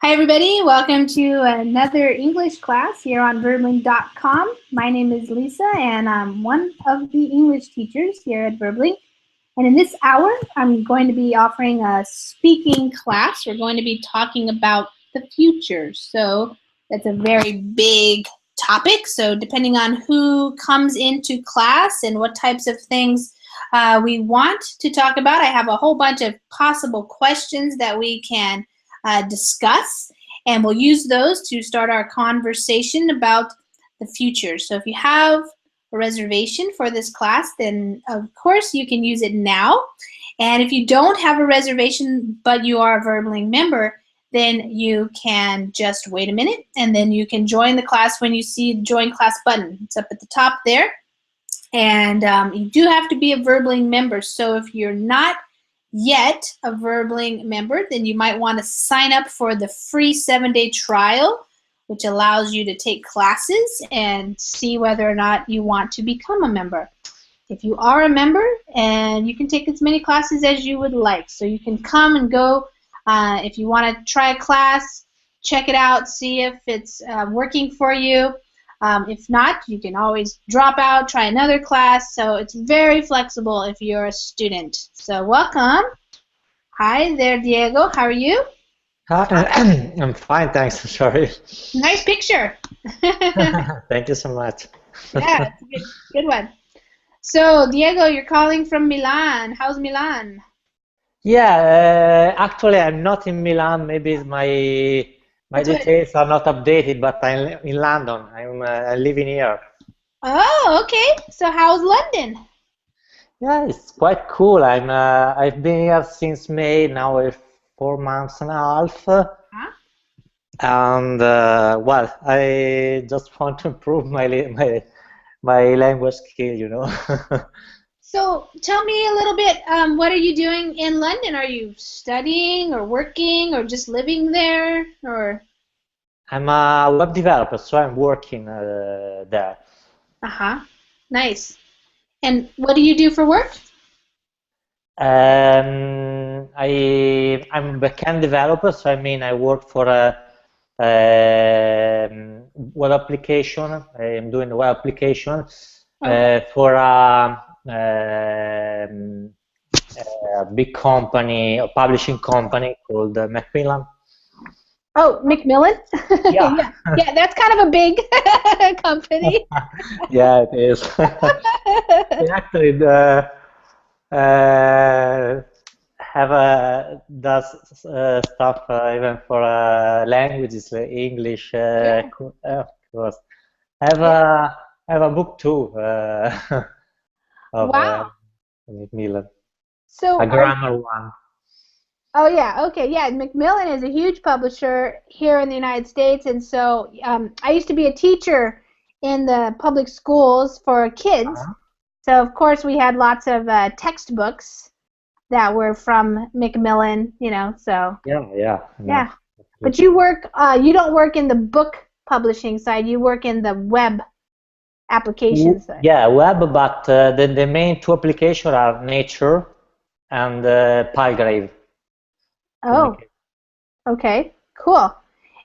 Hi, everybody. Welcome to another English class here on Verbling.com. My name is Lisa, and I'm one of the English teachers here at Verbling. And in this hour, I'm going to be offering a speaking class. We're going to be talking about the future. So that's a very big topic. So depending on who comes into class and what types of things we want to talk about, I have a whole bunch of possible questions that we can discuss, and we'll use those to start our conversation about the future. So if you have a reservation for this class, then of course you can use it now. And if you don't have a reservation but you are a Verbling member, then you can just wait a minute and then you can join the class when you see the join class button. It's up at the top there. And you do have to be a Verbling member. So if you're not yet a Verbling member, then you might want to sign up for the free 7-day trial, which allows you to take classes and see whether or not you want to become a member. If you are a member, and you can take as many classes as you would like. So you can come and go. If you want to try a class, check it out, see if it's working for you. If not, you can always drop out, try another class. So it's very flexible if you're a student. So welcome. Hi there, Diego. How are you? Hi, I'm fine, thanks. Sorry. Nice picture. Thank you so much. Yeah, it's a good one. So, Diego, you're calling from Milan. How's Milan? Yeah, actually, I'm not in Milan. Maybe my That's what. details are not updated, but I'm in London. I'm living here. Oh, okay. So, how's London? Yeah, it's quite cool. I've been here since May. Now it's 4 months and a half, Huh? and well, I just want to improve my language skill. So, tell me a little bit. What are you doing in London? Are you studying or working or just living there? Or I'm a web developer, so I'm working there. uh-huh. Nice. And what do you do for work? I'm a backend developer, so I mean I work for a web application. I'm doing a web application Okay. for a big company, a publishing company called Macmillan. Oh, Macmillan? Yeah, Yeah. Yeah, that's kind of a big company. yeah, it is. Actually, uh, have does stuff even for languages like English, Yeah. of course. I have Yeah. a I have a book too of Wow. Macmillan, a So grammar one. oh yeah, okay, yeah. Macmillan is a huge publisher here in the United States, and so I used to be a teacher in the public schools for kids. Uh-huh. So of course we had lots of textbooks that were from Macmillan, So Yeah, yeah, no, yeah. But absolutely. you don't work in the book publishing side. You work in the web application side. Yeah, web, but the main two applications are Nature and Palgrave. Oh, okay, cool.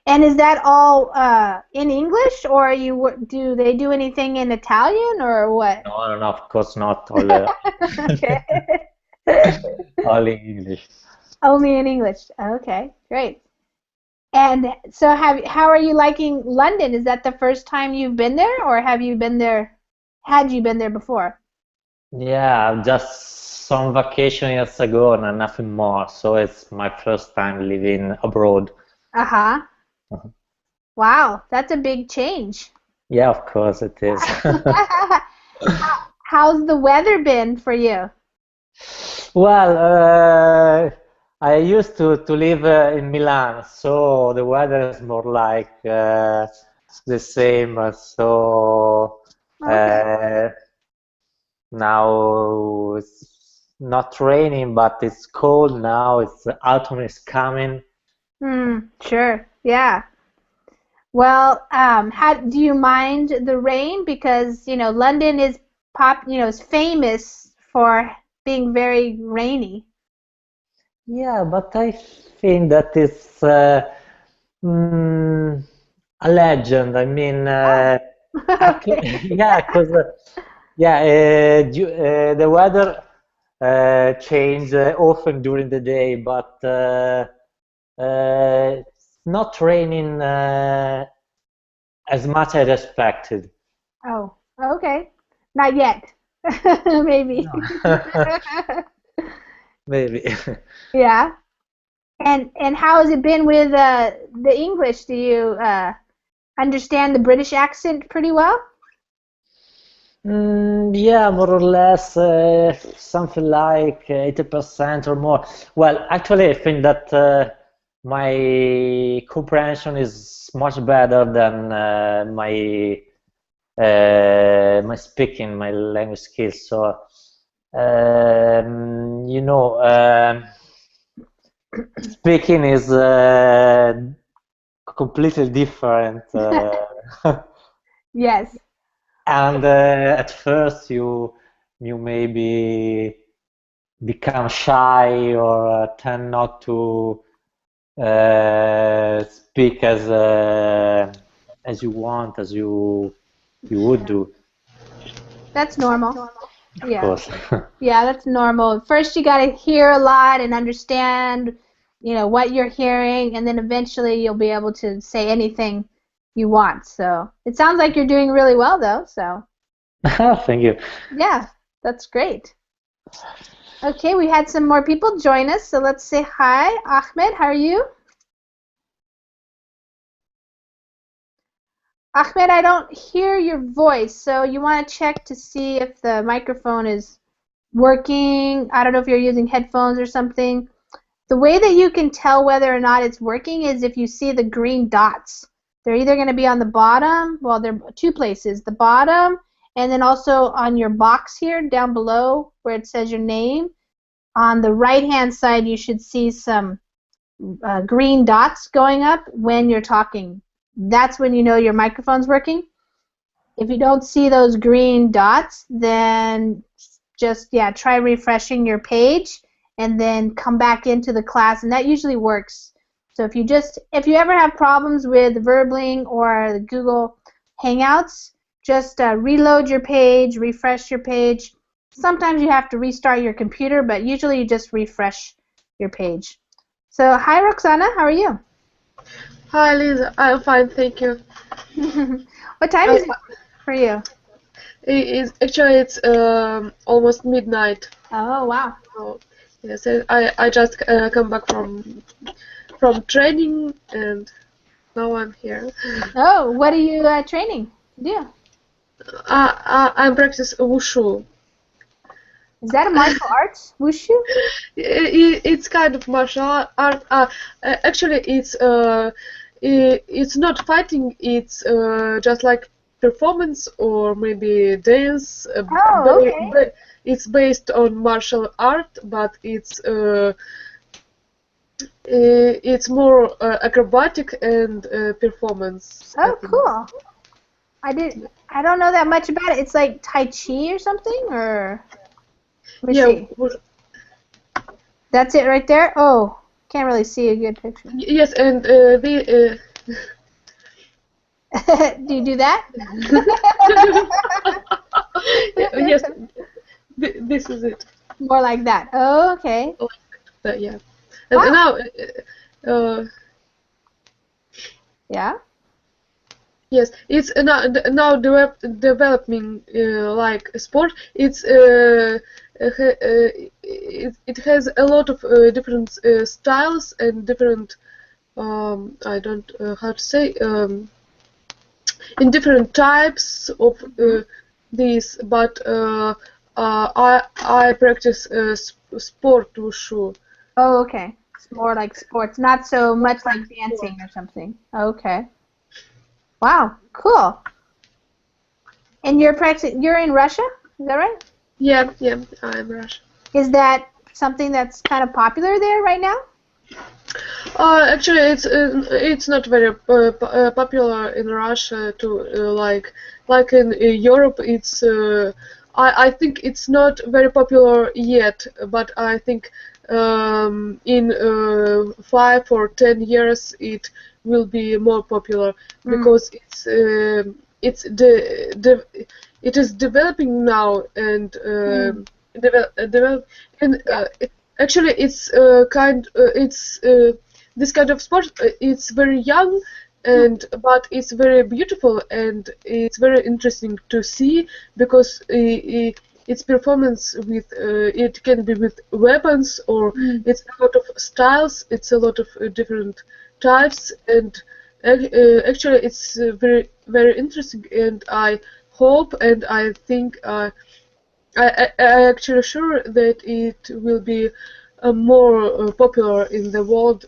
And is that all in English, or do they do anything in Italian, or what? No, no, no, of course not. All, Okay. all in English. Only in English. Okay, great. And so how are you liking London? Is that the first time you've been there, or had you been there before? Yeah, just some vacation years ago and nothing more. So it's my first time living abroad. Uh-huh. Wow, that's a big change. Yeah, of course it is. How's the weather been for you? Well, I used to live in Milan, so the weather is more like the same. So Okay. uh, now it's not raining, but it's cold now. It's autumn is coming. Sure. Yeah. Well, how do you mind the rain? Because, London is famous for being very rainy. Yeah, but I think that Mm, a legend. I mean, Okay. yeah, because yeah, the weather change often during the day, but it's not raining as much as expected. Oh, okay. Not yet. Maybe. No, maybe. Yeah. And how has it been with the English? Do you understand the British accent pretty well? Yeah, more or less, something like 80% or more. Well, actually, I think that my comprehension is much better than my speaking, my language skills. So, you know, speaking is completely different. Yes. And at first you maybe become shy or tend not to speak as you want, as you would do, That's normal. of Yeah. course. Yeah, that's normal. First, you got to hear a lot and understand, what you're hearing, and then eventually you'll be able to say anything you want. So it sounds like you're doing really well, though. So Thank you. yeah, that's great. Okay, we had some more people join us, so let's say hi. Ahmed, how are you? Ahmed, I don't hear your voice, so you want to check to see if the microphone is working. I don't know if you're using headphones or something. The way that you can tell whether or not it's working is if you see the green dots. They're either going to be on the bottom, well, they're two places, the bottom, and then also on your box here down below where it says your name. On the right-hand side, you should see some green dots going up when you're talking. That's when you know your microphone's working. If you don't see those green dots, then just, yeah, try refreshing your page and then come back into the class, and that usually works. So if you ever have problems with Verbling or the Google Hangouts, just reload your page, refresh your page. Sometimes you have to restart your computer, but usually you just refresh your page. So, hi Roxana, how are you? Hi, Lisa. I'm fine, thank you. What time I, is it for you? it's almost midnight. Oh, wow. So, yes, I just come back from training and now I'm here. Oh, what are you training to do? I practice wushu. Is that a martial arts? Wushu? It's kind of martial art. Actually, it's not fighting. It's just like performance or maybe dance. Oh, okay. It's based on martial art, but it's more acrobatic and performance, I Oh, think. cool. I don't know that much about it. It's like Tai Chi or something, or let me Yeah, see. That's it right there? Oh, can't really see a good picture. yes, and the Do you do that? yes, this is it. More like that. Oh, okay. Yeah. And Wow. now, Yeah. yes, it's now developing like a sport. It has a lot of different styles and different I don't how to say in different types of these. But I practice sport wushu. Oh, okay. It's more like sports, not so much like dancing or something. Okay. Wow, cool. And you're in Russia? Is that right? Yeah, yeah, I'm Russian. Is that something that's kind of popular there right now? Actually, it's not very popular in Russia to like in Europe. I think it's not very popular yet, but I think in 5 or 10 years it will be more popular because it is developing now and actually it's this kind of sport. It's very young and but it's very beautiful and it's very interesting to see because its performance with it can be with weapons or it's a lot of styles. It's a lot of different types and actually it's very interesting and I hope and I think I actually sure that it will be more popular in the world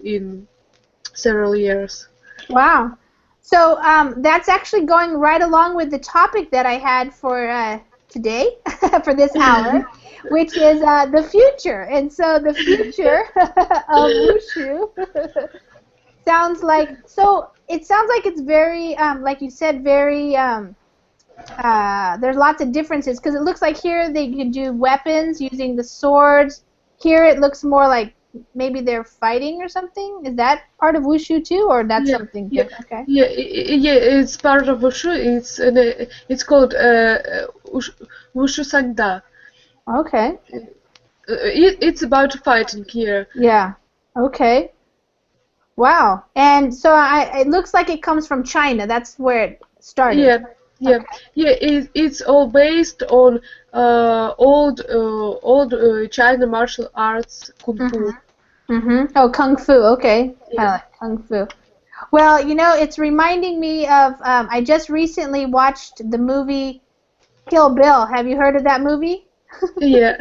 in several years. Wow. So that's actually going right along with the topic that I had for today, for this hour, which is the future. And so the future of wushu sounds like, so it sounds like it's very, like you said, very, there's lots of differences because it looks like here they can do weapons using the swords. Here it looks more like maybe they're fighting or something. Is that part of wushu too, or that's something different? Okay. Yeah, it's part of wushu. It's called wushu sangda. Okay. It's about fighting here. Yeah. Okay. Wow. And so it looks like it comes from China. That's where it started. Yeah. It's all based on old China martial arts, kung fu. Oh, kung fu. Okay. I like kung fu. Well, you know, it's reminding me of. I just recently watched the movie Kill Bill. Have you heard of that movie? Yeah,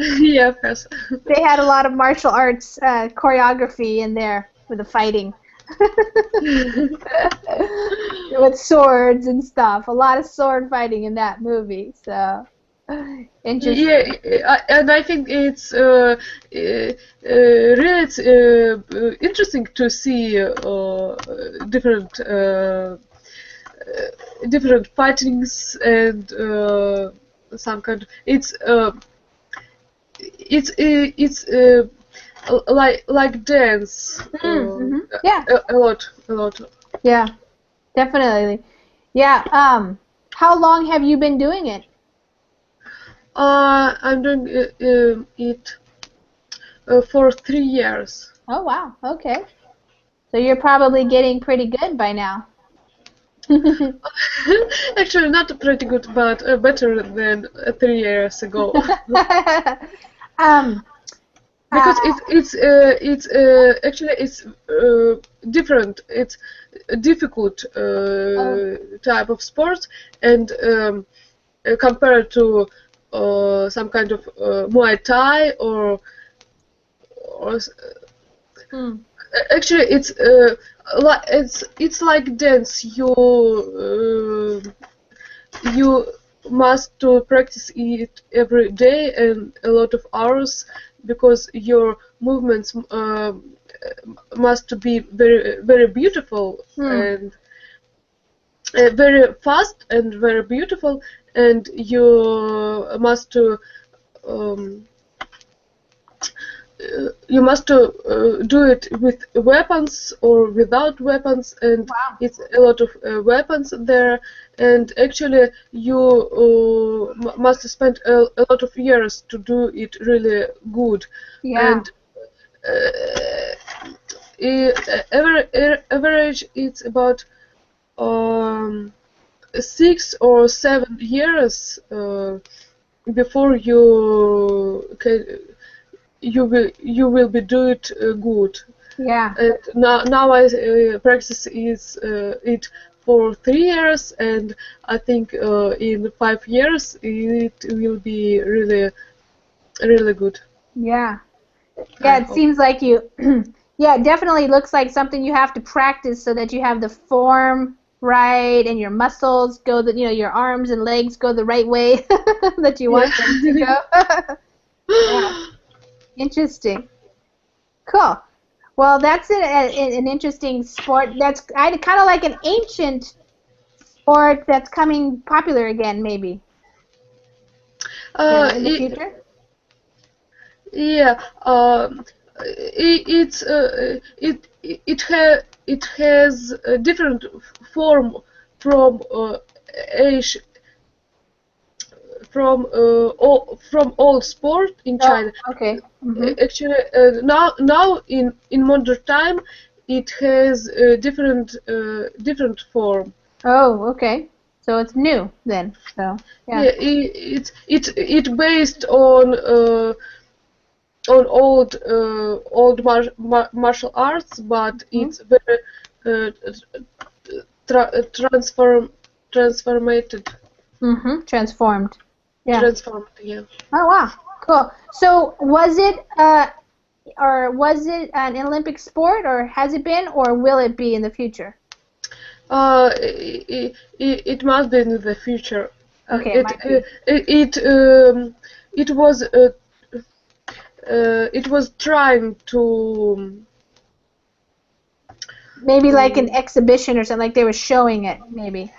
of course. They had a lot of martial arts choreography in there for the fighting. With swords and stuff. A lot of sword fighting in that movie. So interesting. Yeah, and I think it's really interesting to see different fightings and some kind of it's like dance. Yeah. A lot. Yeah, definitely. Yeah. How long have you been doing it? I'm doing it for 3 years. Oh wow. Okay. So you're probably getting pretty good by now. Actually, not pretty good, but better than 3 years ago. Because it's actually it's different. It's a difficult type of sport, and compared to some kind of Muay Thai or actually it's like dance. You must to practice it every day and a lot of hours because your movements must be very beautiful and very fast and very beautiful, and you must to do it with weapons or without weapons, and it's a lot of weapons there, and actually you must spend a lot of years to do it really good. And average it's about 6 or 7 years before you will be do it good. Yeah. And now I practice it for 3 years, and I think in 5 years it will be really good. Yeah. Yeah, it seems like you. Yeah, it definitely looks like something you have to practice so that you have the form right and your muscles go your arms and legs go the right way that you want them to go. Yeah. Interesting. Cool. Well, that's an interesting sport. That's kind of like an ancient sport that's coming popular again, maybe. In the future. Yeah. it has a different form from Asian, from old sport in China. Okay. Actually, now in modern time, it has a different form. Oh, okay. So it's new then. So yeah. Yeah, it based on old martial arts, but it's very transformated. Transformed. Yeah. Transformed, yeah. Oh wow. Cool. So was it an Olympic sport, or has it been, or will it be in the future? It must be in the future. Okay. It was trying to. Maybe like an exhibition or something, like they were showing it, maybe.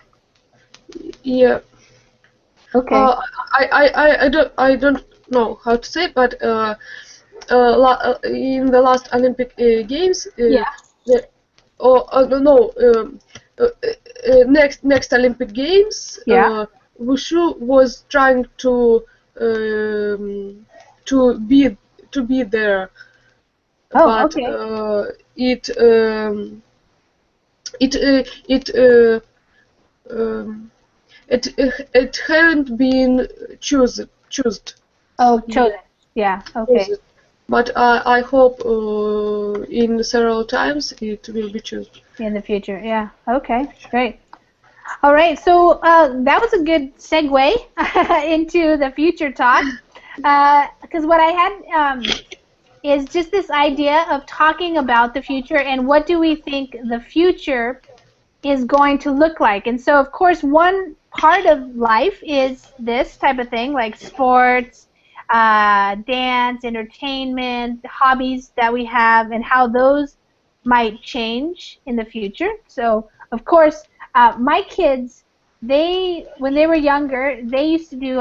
Yeah. Okay. I don't know how to say, but in the last Olympic Games, Yeah. Next Olympic Games, Yeah. Wushu was trying to be there, Oh, but okay. it hadn't been chosen. Oh, chosen. Yeah. Okay. But I hope in several times it will be chosen. In the future. Yeah. Okay. Great. All right. So that was a good segue into the future talk, because what I had is just this idea of talking about the future and what do we think the future is going to look like. And so, of course, one part of life is this type of thing, like sports, dance, entertainment, hobbies that we have, and how those might change in the future. So, of course, my kids, when they were younger, they used to do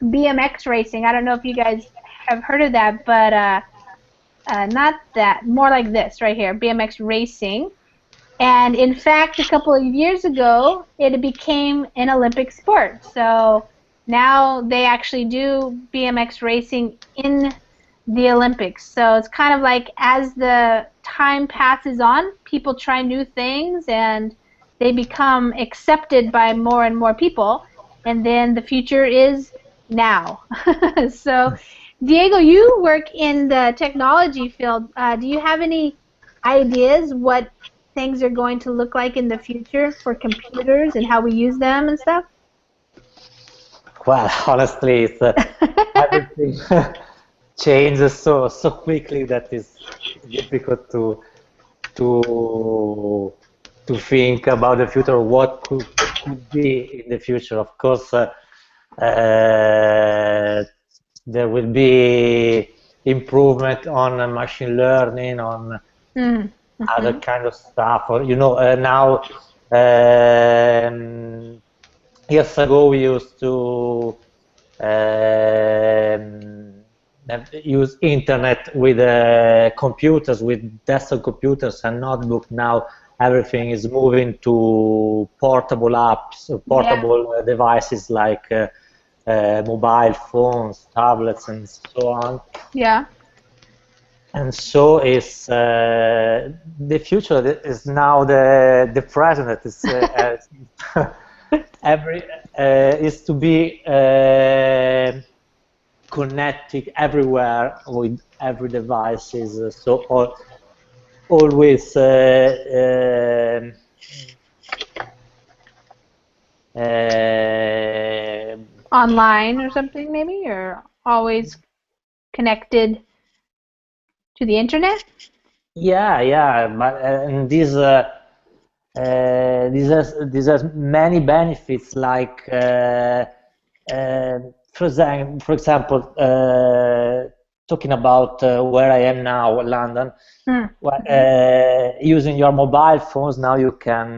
BMX racing. I don't know if you guys have heard of that, but not that, more like this right here, BMX racing. And in fact, a couple of years ago, it became an Olympic sport. So now they actually do BMX racing in the Olympics. So it's kind of like as the time passes on, people try new things and they become accepted by more and more people. And then the future is now. So, Diego, you work in the technology field. Do you have any ideas what things are going to look like in the future for computers and how we use them and stuff? Well, honestly, it's, everything changes so quickly that it's difficult to think about the future, what could be in the future. Of course, there will be improvement on machine learning, on other kind of stuff. Or, now, years ago we used to use internet with computers, with desktop computers and notebook. Now everything is moving to portable apps, portable devices like mobile phones, tablets, and so on. Yeah. And so is the future is now the present. Is is to be connected everywhere with every devices. So always online or something, maybe, or always connected to the internet. Yeah, but and these has many benefits, like for example, talking about where I am now, London. Using your mobile phones now, you can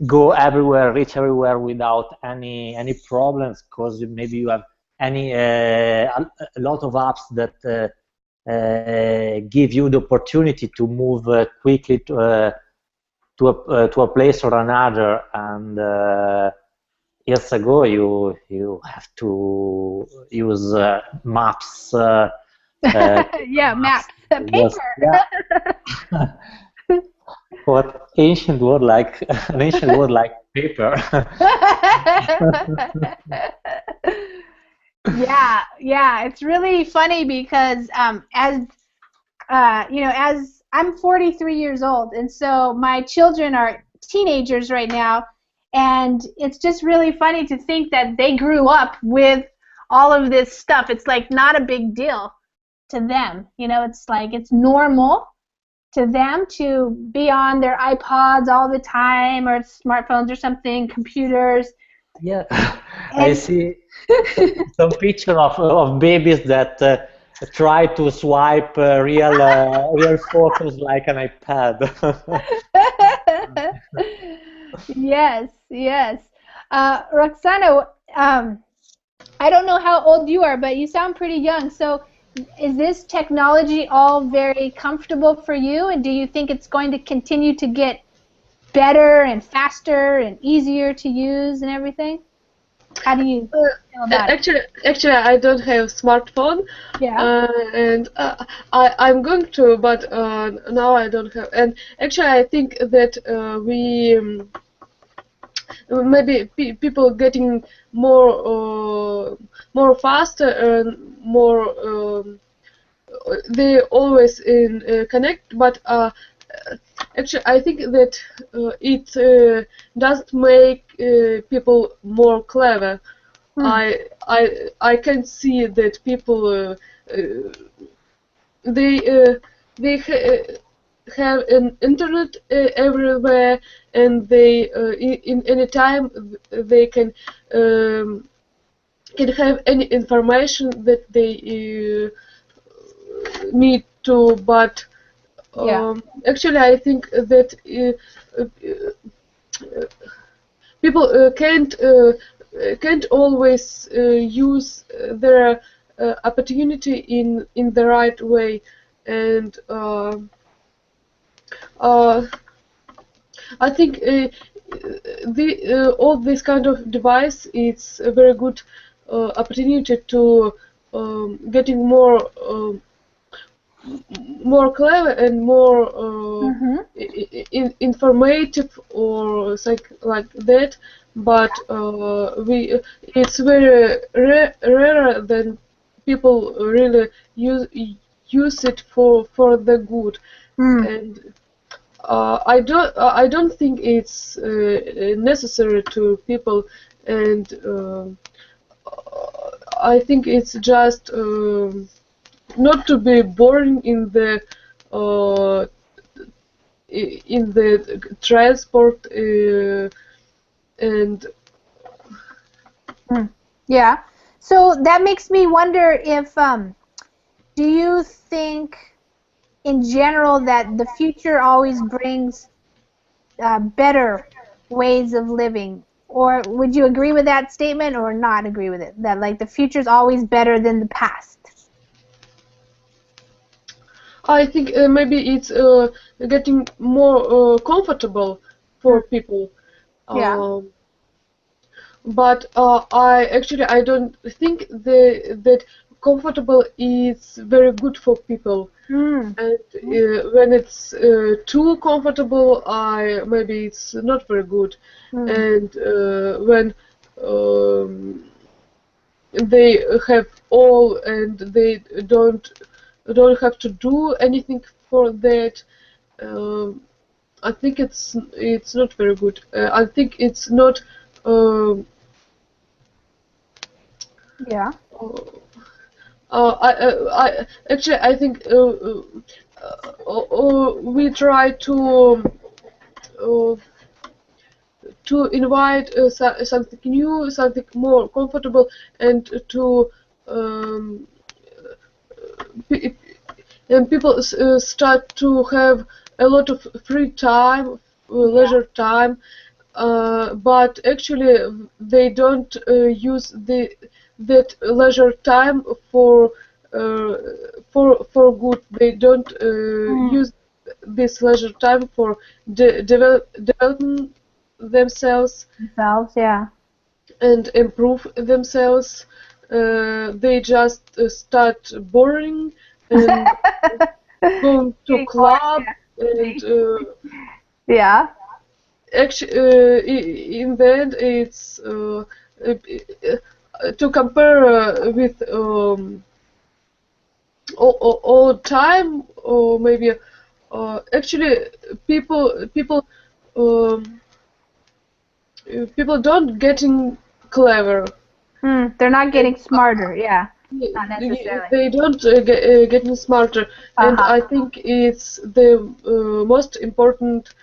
go everywhere, reach everywhere without any problems, because maybe you have a lot of apps that give you the opportunity to move quickly to a place or another, and years ago you have to use maps. Yeah, maps, Was, paper. yeah. What ancient word like an ancient word like paper. Yeah, it's really funny because as as I'm 43 years old, and so my children are teenagers right now, and it's just really funny to think that they grew up with all of this stuff. It's like not a big deal to them. It's like it's normal to them to be on their iPods all the time, or smartphones or something, computers. Yeah, I see some picture of babies that try to swipe real photos like an iPad. Yes. Roxana, I don't know how old you are, but you sound pretty young. So is this technology all very comfortable for you? And do you think it's going to continue to get better and faster and easier to use and everything? How do you feel about it? Actually, I don't have smartphone. Yeah. And I'm going to, but now I don't have. And actually, I think that we maybe people getting more faster and more. They always in connect, but actually, I think that it doesn't make people more clever. I can see that people they have an internet everywhere, and they in any time they can have any information that they need to, but actually I think that people can't always use their opportunity in the right way, and I think all this kind of device, it's a very good opportunity to getting more clever and more informative or like that, but it's very rare than people really use it for the good. And I don't think it's necessary to people, and I think it's just not to be boring in the transport and Yeah. So that makes me wonder if do you think in general that the future always brings better ways of living, or would you agree with that statement or not agree with it, that like the future is always better than the past? I think maybe it's getting more comfortable for people. Yeah. But I don't think that comfortable is very good for people. And when it's too comfortable, maybe it's not very good. And when they have all and they don't have to do anything for that, I think it's not very good. I think it's not. Yeah. I think we try to invite something new, something more comfortable, and to and people start to have a lot of free time, leisure time, but actually they don't use that leisure time for for good. They don't use this leisure time for developing themselves Yeah. and improve themselves. They just start boring and going to club and Yeah. actually in the end it's to compare with all time, or maybe actually um, people don't getting clever. They're not getting smarter. Yeah. Not necessarily. They don't getting smarter, and I think it's the most important.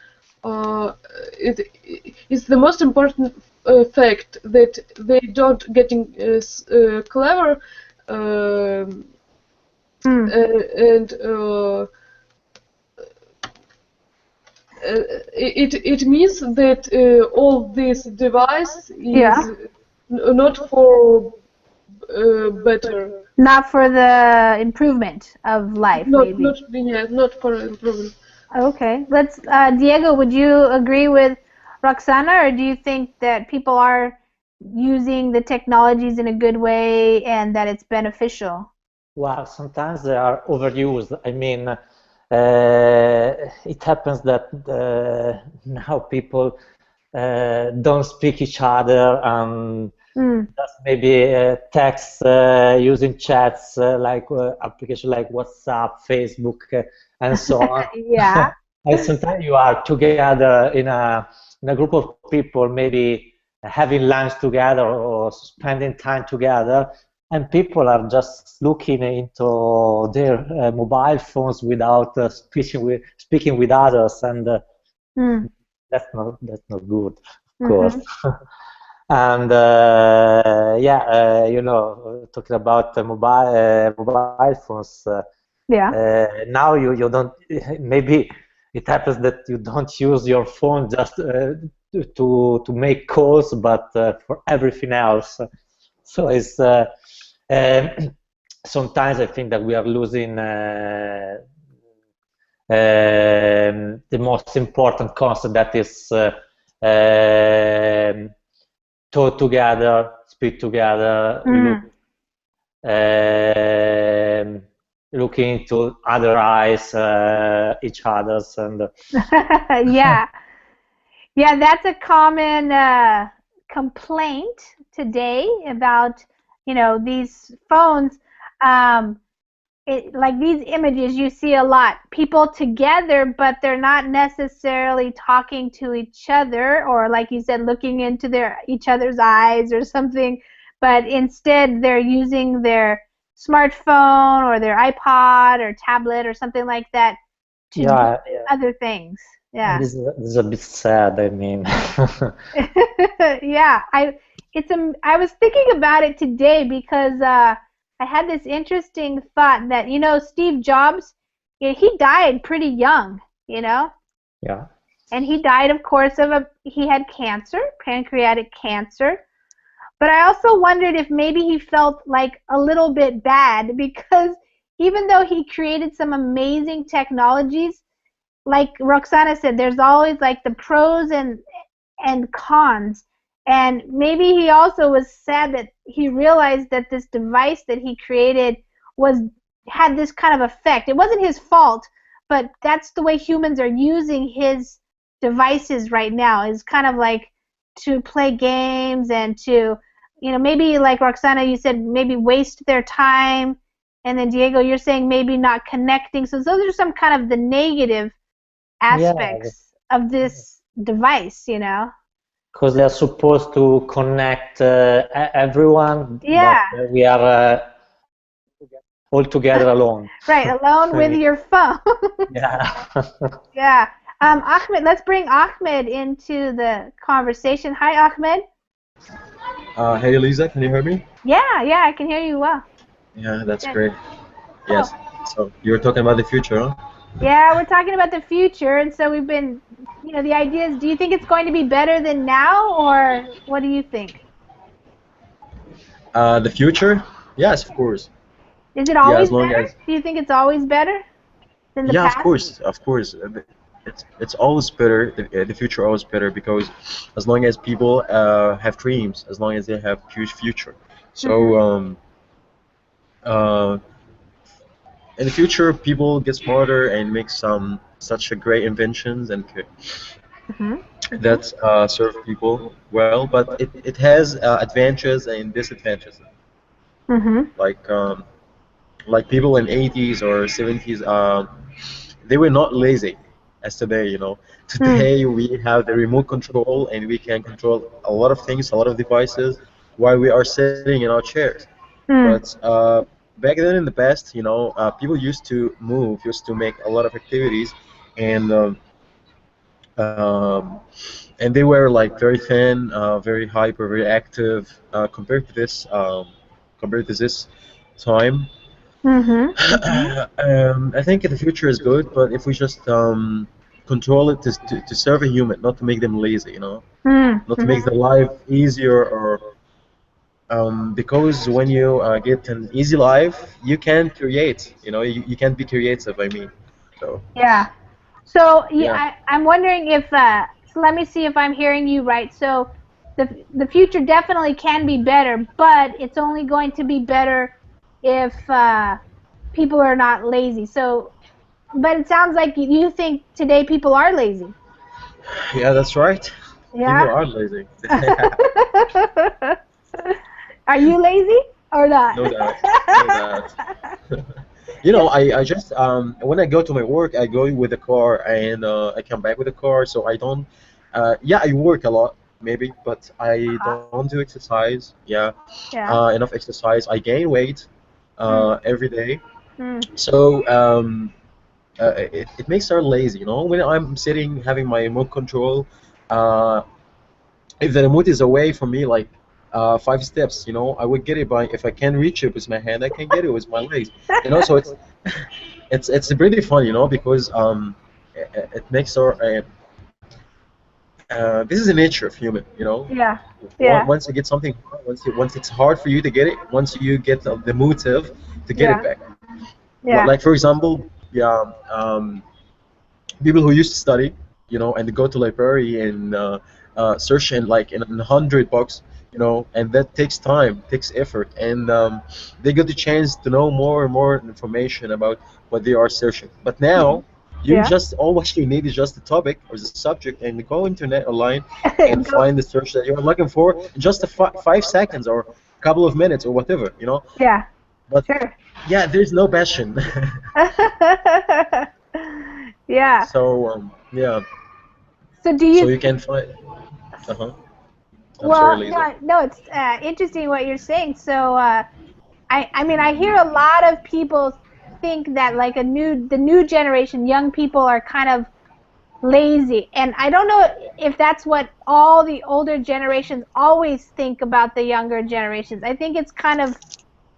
It's the most important fact that they don't getting clever, and it means that all this device is not for better. Not for the improvement of life, maybe. Not for improvement. Okay. Let's, Diego, would you agree with Roxana, or do you think that people are using the technologies in a good way and that it's beneficial? Well, sometimes they are overused. I mean, it happens that now people don't speak each other and just maybe text using chats like applications like WhatsApp, Facebook, and so on. Yeah. And sometimes you are together in a group of people, maybe having lunch together or spending time together, and people are just looking into their mobile phones without speaking with others, and that's not good, of course. And you know, talking about mobile phones. Now you don't. Maybe it happens that you don't use your phone just to make calls, but for everything else. So it's sometimes I think that we are losing the most important concept, that is talk together, speak together, looking into other eyes, each other's, and yeah, that's a common complaint today about, you know, these phones. Like these images, you see a lot, people together, but they're not necessarily talking to each other, or like you said, looking into each other's eyes or something, but instead they're using their smartphone or their iPod or tablet or something like that to do other things. Yeah. This is a bit sad, I mean. Yeah, I was thinking about it today because I had this interesting thought that, you know, Steve Jobs, he died pretty young, you know? Yeah. And he died, of course, he had cancer, pancreatic cancer. But I also wondered if maybe he felt like a little bit bad, because even though he created some amazing technologies, like Roxana said, there's always like the pros and cons. And maybe he also was sad that he realized that this device that he created had this kind of effect. It wasn't his fault, but that's the way humans are using his devices right now, is kind of like to play games and to, you know, maybe like Roxana, you said maybe waste their time, and then Diego, you're saying maybe not connecting. So those are some kind of the negative aspects of this device, you know. Because they are supposed to connect everyone, but we are all together alone. Right, alone with your phone. Yeah. Yeah. Ahmed, let's bring Ahmed into the conversation. Hi, Ahmed. Hey, Lisa, can you hear me? Yeah, I can hear you well. Yeah, that's great. Yes. So you were talking about the future, huh? Yeah, we're talking about the future, and so we've been, you know, the idea is, do you think it's going to be better than now, or what do you think? The future? Yes, of course. Is it Yeah, always as long better? as Do you think it's always better than the yeah, past? of course. It's always better. The future always better because as long as people have dreams, as long as they have huge future. Mm-hmm. So uh, in the future, people get smarter and make some such a great inventions and Mm-hmm. Mm-hmm. that serve people well. But it has advantages and disadvantages. Mm-hmm. Like like people in 80s or 70s, they were not lazy as today, you know. Today we have the remote control and we can control a lot of things, a lot of devices while we are sitting in our chairs. But Mm. back then in the past, you know, people used to move, used to make a lot of activities, and um, and they were like very thin, very hyper, very active compared to this time. Mm-hmm. Mm-hmm. I think the future is good, but if we just control it to serve a human, not to make them lazy, you know, not to make Mm-hmm. their life easier or because when you get an easy life, you can create, you know, you can't be creative, I mean. So, Yeah. So yeah. I'm wondering if so let me see if I'm hearing you right. So the future definitely can be better, but it's only going to be better if people are not lazy. So, but it sounds like you think today people are lazy. Yeah, that's right. Yeah. People are lazy. Are you lazy or not? Know that. Know that. You know, I just when I go to my work, I go with the car and I come back with the car, so I don't. Yeah, I work a lot, maybe, but I Uh-huh. don't do exercise. Yeah, Yeah. enough exercise. I gain weight Mm, every day, mm, so it makes her lazy. You know, when I'm sitting having my remote control, uh, if the remote is away from me, like 5 steps, you know, I would get it by if I can reach it with my hand, I can get it with my legs. You know, so it's pretty fun, you know, because it makes our this is the nature of human, you know. yeah. Yeah. Once you get something, once it's hard for you to get it, once you get the motive to get it Yeah. back. Yeah. Like for example, yeah, people who used to study, you know, and go to library and search in like in 100 books, you know, and that takes time, takes effort, and they get the chance to know more and more information about what they are searching. But now, you Yeah. just all what you need is just the topic or the subject, and go internet online and Go. find the search that you're looking for in just 5 seconds or a couple of minutes or whatever, you know. Yeah. But Sure. yeah, there's no passion. Yeah. So yeah, So do so you? you can find. Uh-huh. I'm sorry, Well, Lisa. no, no. It's interesting what you're saying. So I mean, I hear a lot of people think that like the new generation, young people are kind of lazy, and I don't know if that's what all the older generations always think about the younger generations. I think it's kind of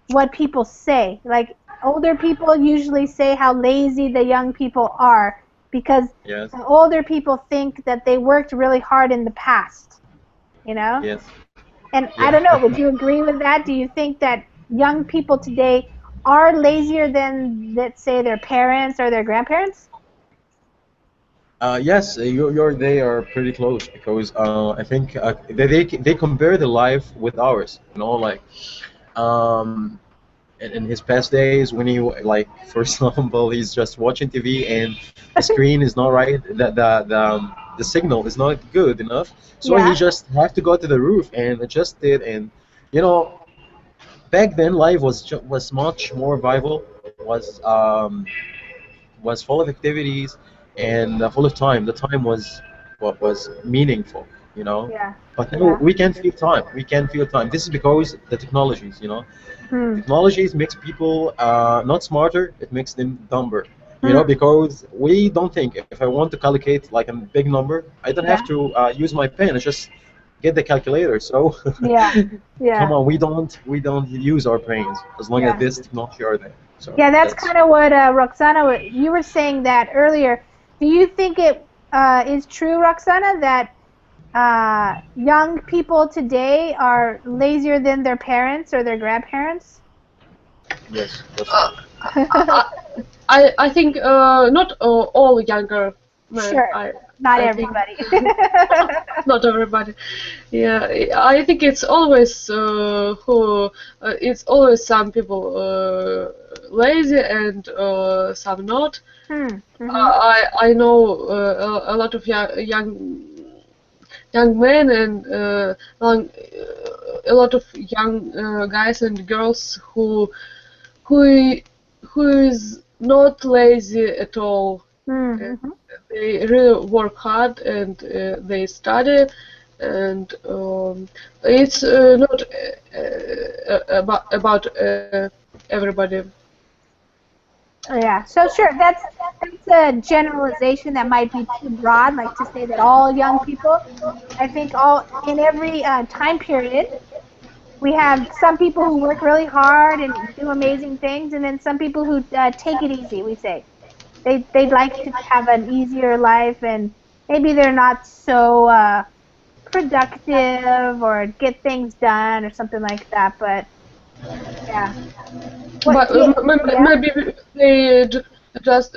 what people say. Like older people usually say how lazy the young people are because Yes, the older people think that they worked really hard in the past, you know? yes, And I yeah. don't know, would you agree with that? Do you think that young people today are lazier than, let's say, their parents or their grandparents? Yes, they are pretty close because I think they compare the life with ours. You know, like um, in his past days when he like for example he's just watching TV and the screen is not right, the signal is not good enough, so he Yeah. just have to go to the roof and adjust it, and you know back then life was much more viable, was full of activities and full of time. The time was what was meaningful, you know. Yeah. But now Yeah. we can't feel time. We can't feel time. This is because the technologies, you know, Hmm. technologies makes people not smarter. It makes them dumber. You know, Hmm. because we don't think. If I want to calculate like a big number, I don't have Yeah. to use my pen. I just get the calculator. So Yeah. come Yeah. on, we don't use our brains as long as Yeah. this technology are there. So Yeah, that's that's kind of what Roxana, you were saying that earlier. Do you think it is true, Roxana, that young people today are lazier than their parents or their grandparents? Yes, that's Uh, right. I think not all younger men. Sure. Not I think everybody. not everybody. Yeah, I think it's always it's always some people lazy and some not. Mm-hmm. I know a lot of young men and a lot of young guys and girls who who is not lazy at all. Mm-hmm. They really work hard and they study, and it's not about everybody. Yeah, so sure, that's a generalization that might be too broad, like to say that all young people. I think all in every time period, we have some people who work really hard and do amazing things, and then some people who take it easy. We say they'd like to have an easier life, and maybe they're not so productive or get things done or something like that. But yeah, what? But Yeah, yeah, maybe they just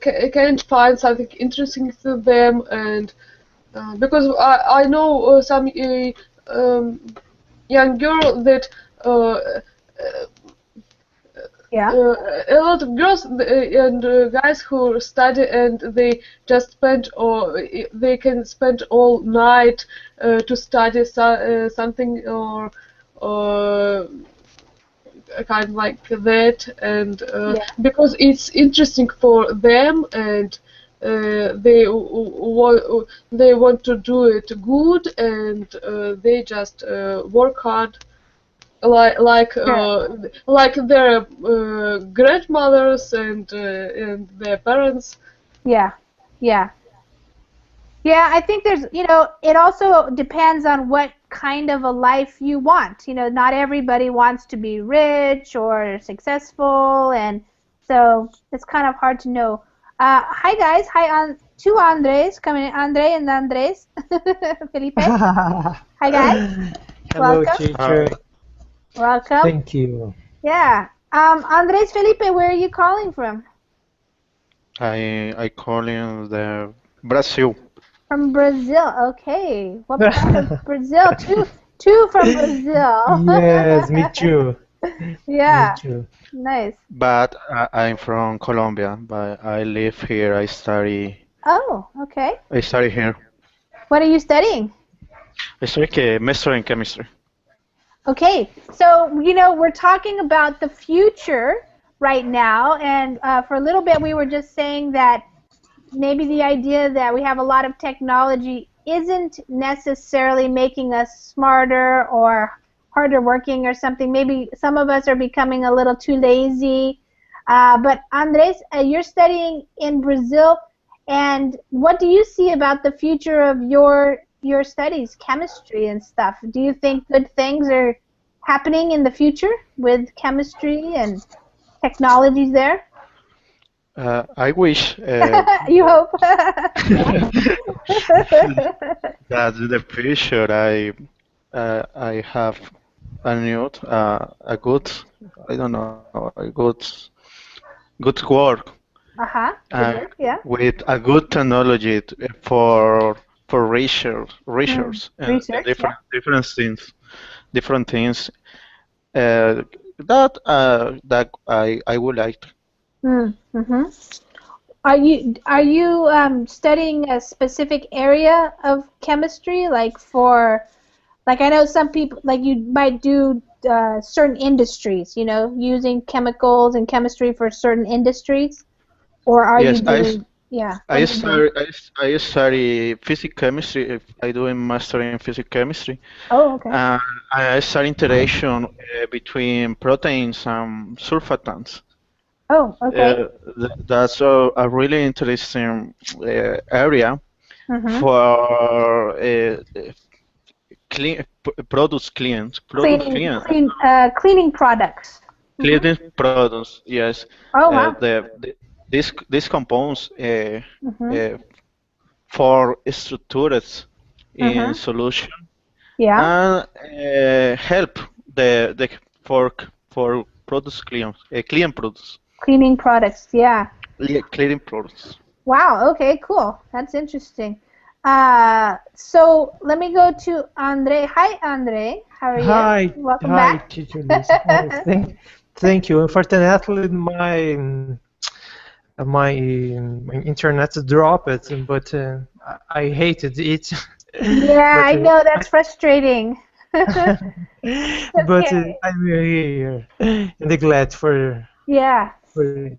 can't find something interesting to them, and because I know some young girl that yeah, a lot of girls and guys who study and they just spend or they can spend all night to study something or kind of like that, and yeah. because it's interesting for them and they want to do it good and they just work hard Sure. like their grandmothers and their parents. Yeah, yeah. Yeah, I think there's, it also depends on what kind of a life you want. Not everybody wants to be rich or successful, and so it's kind of hard to know. Hi guys, two Andres coming in, Andre and Andres, Felipe. Hi guys, Hello, welcome, teacher. welcome. Thank you. Yeah, Andres, Felipe, where are you calling from? I call in the Brazil. From Brazil. Okay, what part of Brazil? Two from Brazil. Yes, me too. Me Yeah, too. nice. But I'm from Colombia, but I live here. Oh, okay. I study here. What are you studying? I study chemistry in chemistry. Okay, so we're talking about the future right now, and for a little bit we were just saying that maybe the idea that we have a lot of technology isn't necessarily making us smarter or harder working or something. Maybe some of us are becoming a little too lazy. But Andres, you're studying in Brazil, and what do you see about the future of your studies, chemistry and stuff? Do you think good things are happening in the future with chemistry and technologies there? I wish You hope. that in the future I have a good, I don't know, a good work Uh-huh. Good uh, work, yeah. with a good technology for research and Research, yeah. different things uh, that I would like to. Mm-hmm. Are you studying a specific area of chemistry, like I know some people like you might do certain industries, using chemicals and chemistry for certain industries, or are you Yes, doing yeah? What are you doing? I study physics chemistry. I do a master in physics chemistry. Oh, okay. I study interaction between proteins and surfactants. Oh, okay. That's a really interesting area Mm-hmm. for Cleaning, clean, cleaning products. Mm-hmm. cleaning products. Yes, Oh, wow. these compounds Mm-hmm. uh, for structures in Mm-hmm. solution Yeah. and help the for for products clean products. Cleaning products, yeah. Cleaning products. Wow, okay, cool. That's interesting. So let me go to Andre. Hi, Andre. How are you? Hi, Welcome hi, back. teacher Lisa. Thank you. Unfortunately, my internet dropped, but I hated it. Yeah, but I know, that's frustrating. but Okay. I'm here and glad Yeah. for it.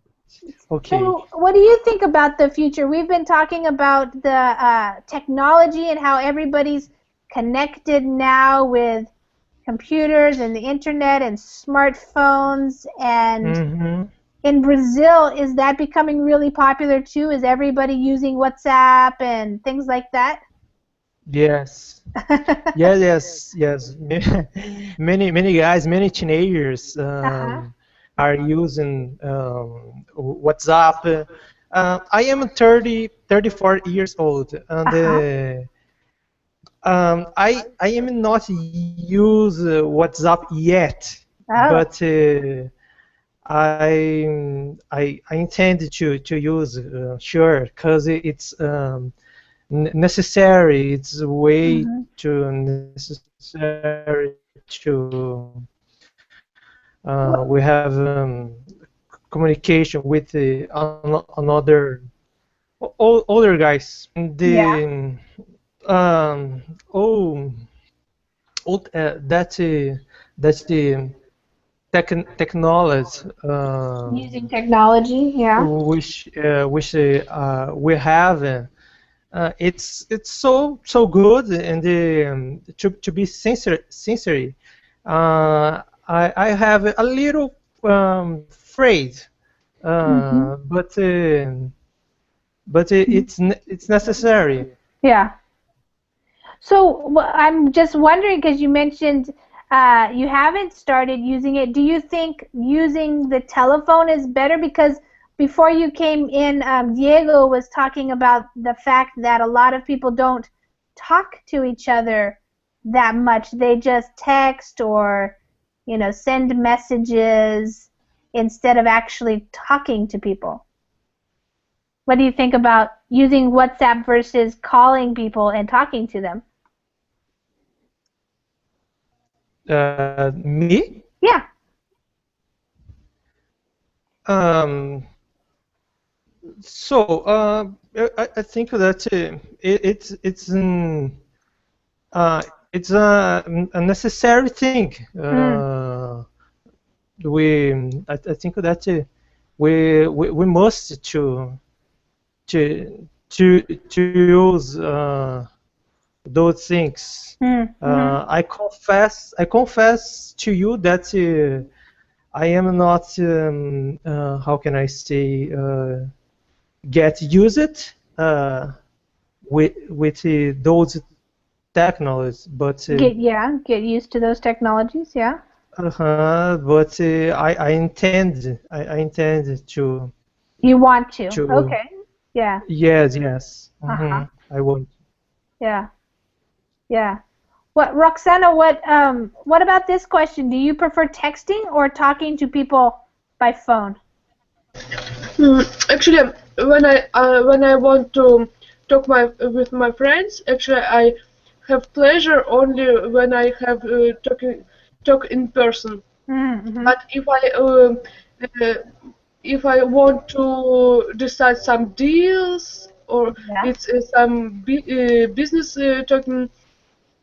Okay. So, what do you think about the future? We've been talking about the technology and how everybody's connected now with computers and the internet and smartphones. And Mm-hmm. in Brazil, is that becoming really popular too? Is everybody using WhatsApp and things like that? Yes. Yes. Many guys, many teenagers Uh-huh. are using WhatsApp. I am 34 years old, and Uh-huh. I am not use WhatsApp yet, Oh. but I intend to use sure, because it's necessary. It's way Mm-hmm. too necessary to we have communication with another older guys. Yeah. The um, oh, that's the technology Using technology, yeah. which we have. It's so good, and to be sincere, I have a little afraid, Mm-hmm. but it's necessary. Yeah. So I'm just wondering, because you mentioned you haven't started using it. Do you think using the telephone is better? Because before you came in, Diego was talking about the fact that a lot of people don't talk to each other that much. They just text or, send messages instead of actually talking to people. What do you think about using WhatsApp versus calling people and talking to them? Me? Yeah. Um, I think that it's a necessary thing. Mm. I think that we must to use those things. Mm-hmm. I confess to you that I am not how can I say get used with those technologies, but Get used to those technologies, yeah. but I intend You want to. to Okay. Yeah. yes. Uh-huh. I want. Yeah. Yeah. Roxana, what about this question? Do you prefer texting or talking to people by phone? Actually, when I want to talk with my friends, actually I have pleasure only when I have talk in person. Mm-hmm. But uh, if I want to decide some deals or Yeah. it's some business talking,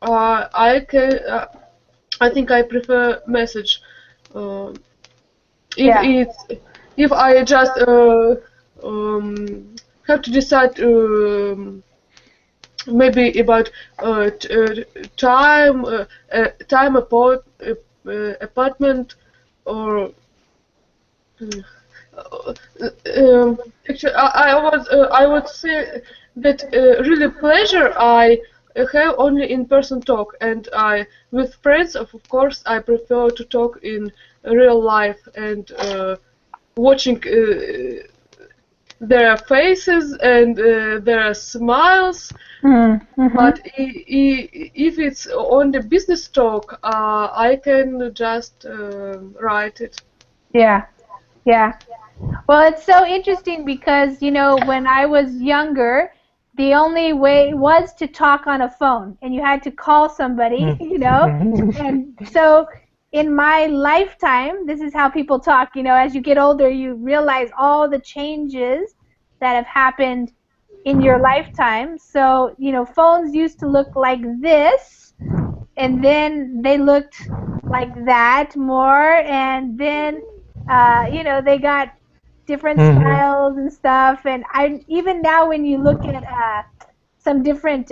I can. I think I prefer message. Uh, if Yeah. it's if I just um, have to decide maybe about time apartment or actually I would say that really pleasure I have only in person talk, and I with friends of course I prefer to talk in real life and watching their faces and their smiles. Mm-hmm. But if it's on the business talk, I can just write it. Yeah, yeah. Well, it's so interesting because, you know, when I was younger, the only way was to talk on a phone, and you had to call somebody, you know. And so in my lifetime, this is how people talk, you know, as you get older, you realize all the changes that have happened in your lifetime. So, you know, phones used to look like this, and then they looked like that more, and then, you know, they got different styles and stuff. And I even now, when you look at some different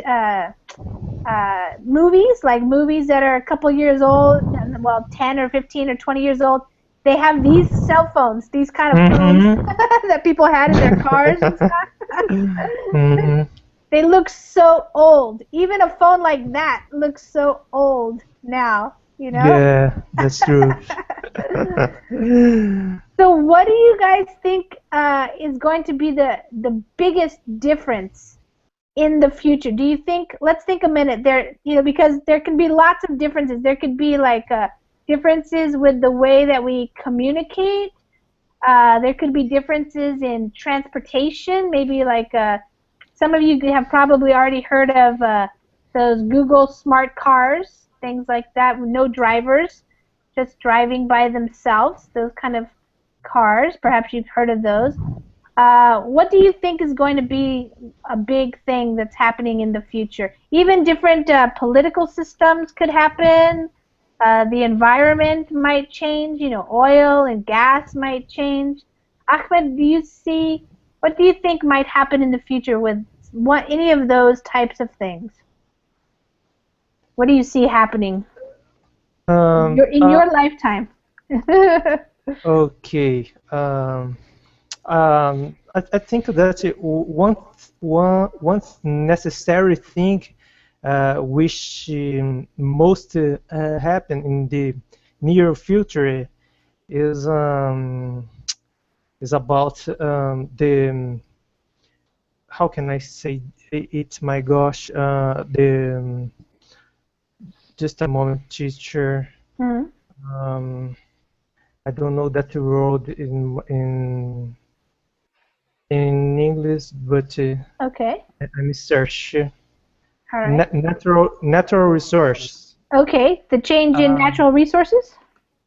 movies, like movies that are a couple years old, well, 10 or 15 or 20 years old, they have these cell phones, these kind of phones that people had in their cars and stuff. They look so old. Even a phone like that looks so old now, you know? Yeah, that's true. So what do you guys think is going to be the biggest difference in the future? Do you think, let's think a minute there, you know, because there can be lots of differences. There could be like differences with the way that we communicate. There could be differences in transportation, maybe like some of you have probably already heard of those Google smart cars, things like that, with no drivers, just driving by themselves, those kind of cars. Perhaps you've heard of those. What do you think is going to be a big thing that's happening in the future? Even different political systems could happen. The environment might change. You know, oil and gas might change. Ahmed, what do you think might happen in the future with any of those types of things? What do you see happening in your lifetime? Okay. I think that one necessary thing which most happen in the near future is about the, how can I say it? My gosh, just a moment, teacher. I don't know that word in English, but okay. I'm search. All right. Natural resource. Okay, the change in natural resources?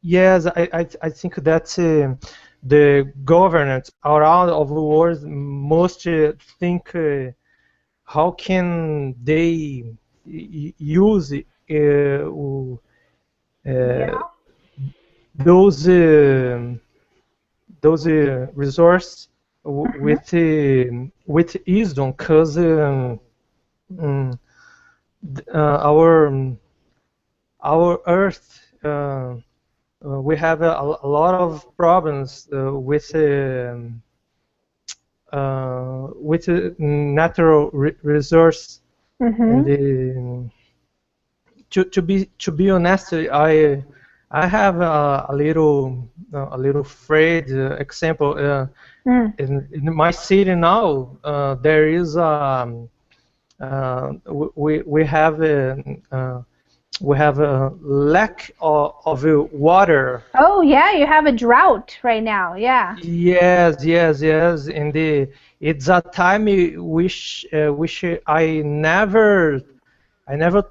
Yes, I think that the governments around of the world must think how can they use those resources with wisdom, because our Earth, we have a lot of problems with natural resource. And to be honest, I have a little afraid example. In my city now, there is we have a lack of water. Oh yeah, you have a drought right now. Yeah. Yes, and it's a time which I never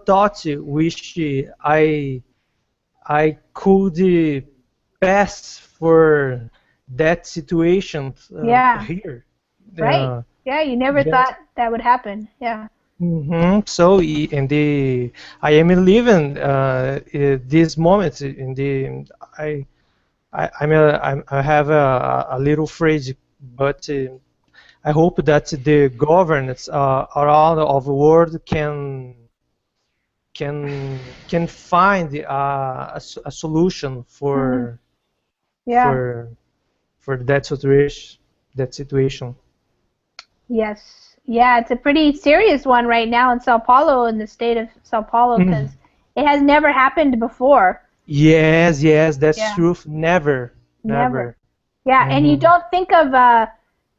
thought which I could pass for that situation here. Right. Yeah, you never thought that would happen. Yeah. So I am living this moment in the I have a little afraid, but I hope that the governments around of the world can find a solution for that situation. Yes. Yeah, it's a pretty serious one right now in Sao Paulo, in the state of Sao Paulo, because it has never happened before. Yes, that's true. Never. Yeah, and you don't think of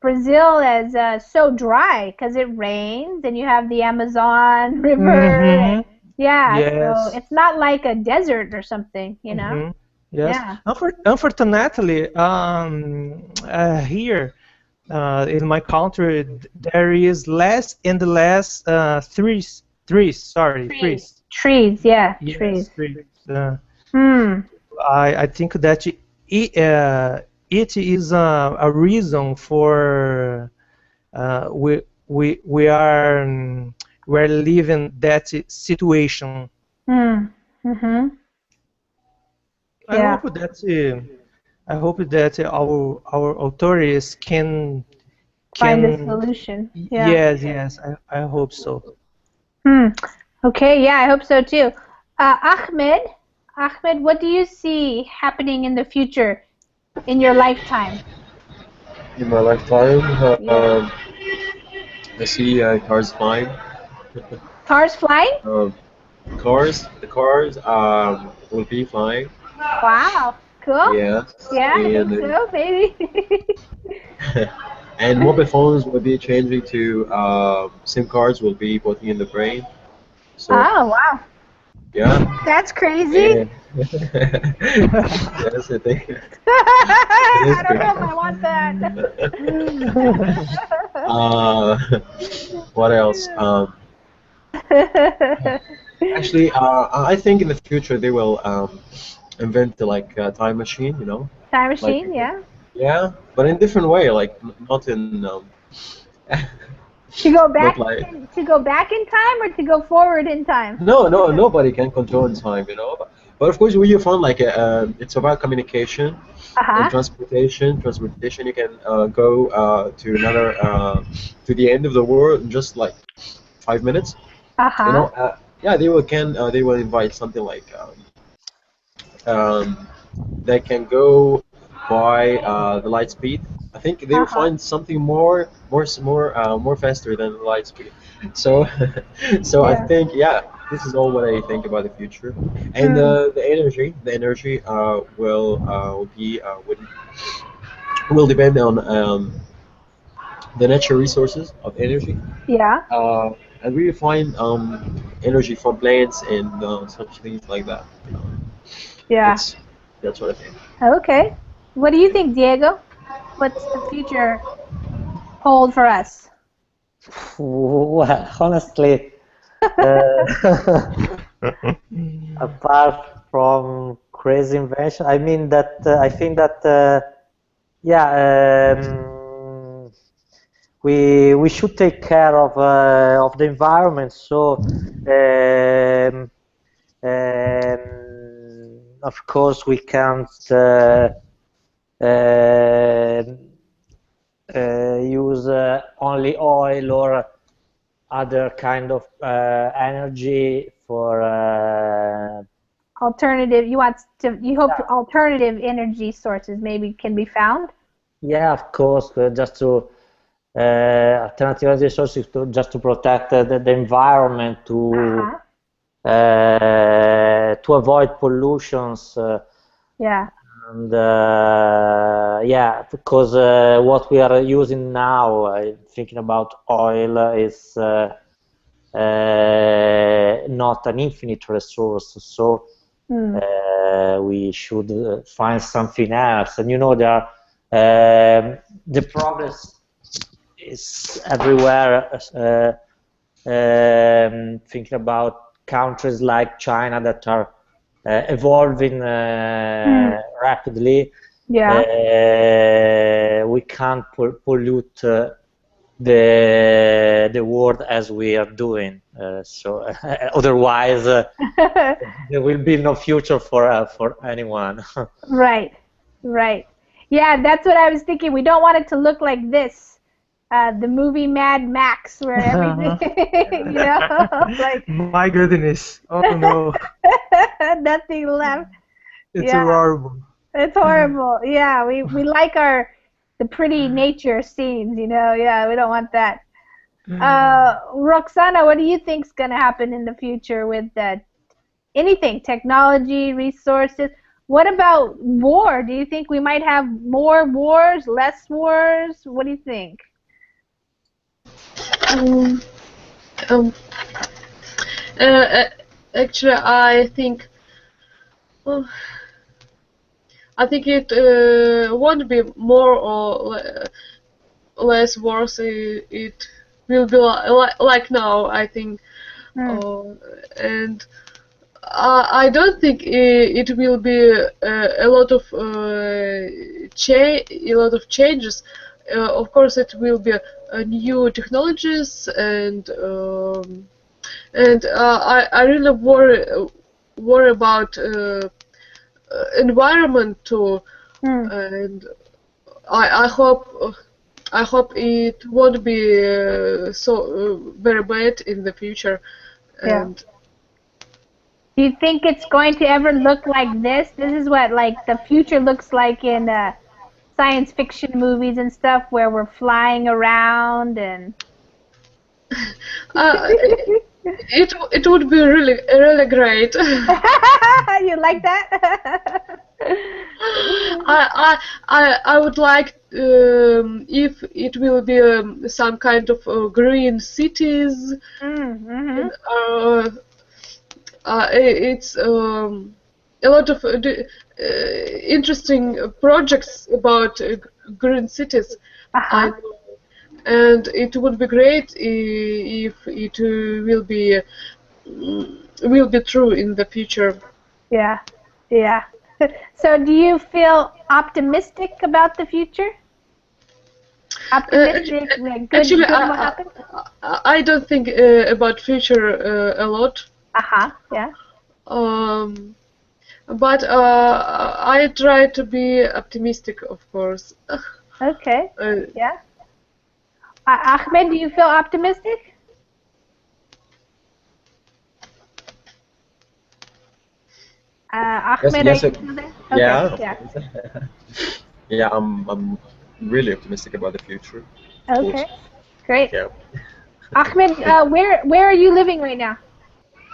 Brazil as so dry because it rains and you have the Amazon River. Mhm. Yeah, so Yes. it's not like a desert or something, you know? Mhm. Yes. Yeah. Unfortunately, here in my country, there is less and less trees. Sorry, Trees. trees. Trees, yeah, Yes, trees. trees. Hmm. I think that it is a reason for we are we're living that situation. Hmm. Mm-hmm. I Yeah. hope that our authorities Find a can solution. Yeah. yes, I hope so. Hmm. Okay, yeah, I hope so too. Ahmed, what do you see happening in the future in your lifetime? In my lifetime, Yeah. I see cars flying. Cars flying? Um, the cars will be flying. Wow. Cool. Yes, Yeah, I think and so, maybe. and mobile phones will be changing to SIM cards will be putting in the brain. So Oh, wow. yeah, That's crazy. and that's the thing. It is I don't know if I crazy. want that. Uh, what else? Actually, I think in the future they will invent like a time machine. You know, Time like machine, yeah. yeah, but in different way. Like not in To go not back like to go back in time or to go forward in time? no, nobody can control time. You know, but of course when you find like it's about communication and Uh-huh. transportation. You can go to another to the end of the world in just like 5 minutes. You Uh-huh. know, yeah, they will invite something like um, they can go by the light speed. I think they will Uh-huh. find something more faster than the light speed. So, so I Yeah. think yeah, this is all what I think about the future, and Hmm. the energy will depend on the natural resources of energy, Yeah. uh, and we find energy from plants and such things like that. Yeah. That's that's what I think. Okay. What do you think, Diego? What's the future hold for us? Well, honestly, apart from crazy invention, I mean that I think that yeah, we should take care of the environment. So of course we can't um use only oil or other kind of energy for Alternative, you hope yeah, alternative energy sources maybe can be found? yeah, of course, just to alternative energy sources just to protect the environment Uh-huh. to avoid pollutions Yeah. and yeah, because what we are using now, thinking about oil, is not an infinite resource, so Hmm. we should find something else. And you know, the progress is everywhere. Thinking about countries like China that are evolving Hmm. rapidly, Yeah. we can't pollute the world as we are doing. So otherwise, there will be no future for anyone. Right. Right. Yeah, that's what I was thinking. We don't want it to look like this. The movie Mad Max, where everything, you know, like My goodness. Oh no. nothing left. It's Yeah, horrible. it's horrible. Yeah, we like the pretty nature scenes, you know. Yeah, we don't want that. Roxana, what do you think's gonna happen in the future with anything, technology, resources? What about war? Do you think we might have more wars, less wars? What do you think? Um, um, Actually, oh, I think it won't be more or less wars. It will be like now, I think, and I don't think it will be a lot of changes. Of course, it will be new technologies, and I really worry about environment too, and I hope it won't be so very bad in the future. And do you think it's going to ever look like this? This is what like the future looks like in science fiction movies and stuff, where we're flying around and. It would be really great. You like that? I would like if it will be some kind of green cities. And, it's a lot of interesting projects about green cities. And it would be great if it will be true in the future. Yeah. So do you feel optimistic about the future? Optimistic, good actually, will happen? I don't think about future a lot. Yeah. But I try to be optimistic, of course. Okay. Yeah. Ahmed, do you feel optimistic? Ahmed, yes, are you still there? Okay. yeah. Yeah, I'm really optimistic about the future. Okay, great. Yeah. Ahmed, where are you living right now?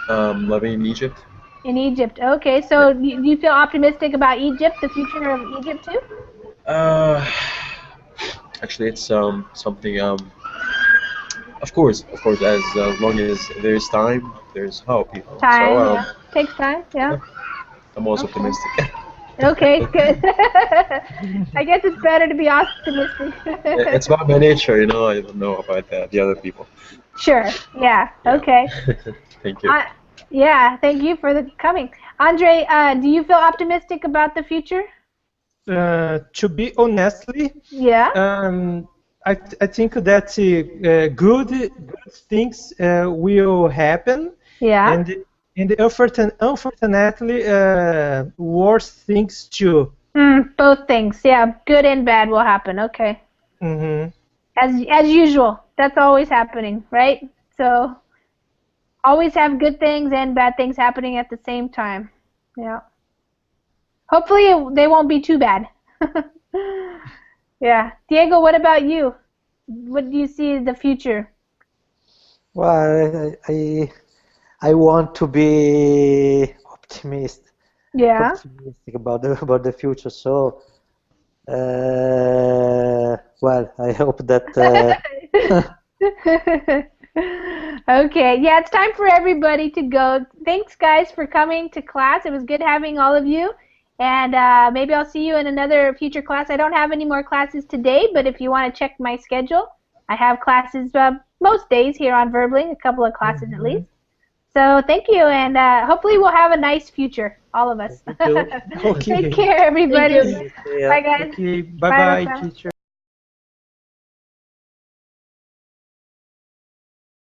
Living in Egypt. In Egypt. Okay, so do you feel optimistic about Egypt, the future of Egypt too? Actually, it's something of course, as long as there's time, there's hope. You know? Time, takes time, yeah. I'm also optimistic. Okay, good. I guess it's better to be optimistic. It's about my nature, you know. I don't know about the other people. Sure. Yeah. Okay. Thank you. Yeah. Thank you for coming, Andre. Do you feel optimistic about the future? To be honestly, yeah. I think that good things will happen. Yeah. And unfortunately, worse things too. Both things. Yeah. Good and bad will happen. Okay. As usual. That's always happening, right? So always have good things and bad things happening at the same time. Yeah. Hopefully they won't be too bad. Yeah. Diego, what about you? What do you see in the future? Well, I want to be optimistic about the future. So, well, I hope that. Okay, yeah, it's time for everybody to go. Thanks, guys, for coming to class. It was good having all of you. And maybe I'll see you in another future class. I don't have any more classes today, but if you want to check my schedule, I have classes most days here on Verbling, a couple of classes at least. So thank you, and hopefully we'll have a nice future, all of us. Okay. Take care, everybody. Bye, guys. Okay. Bye-bye, teacher.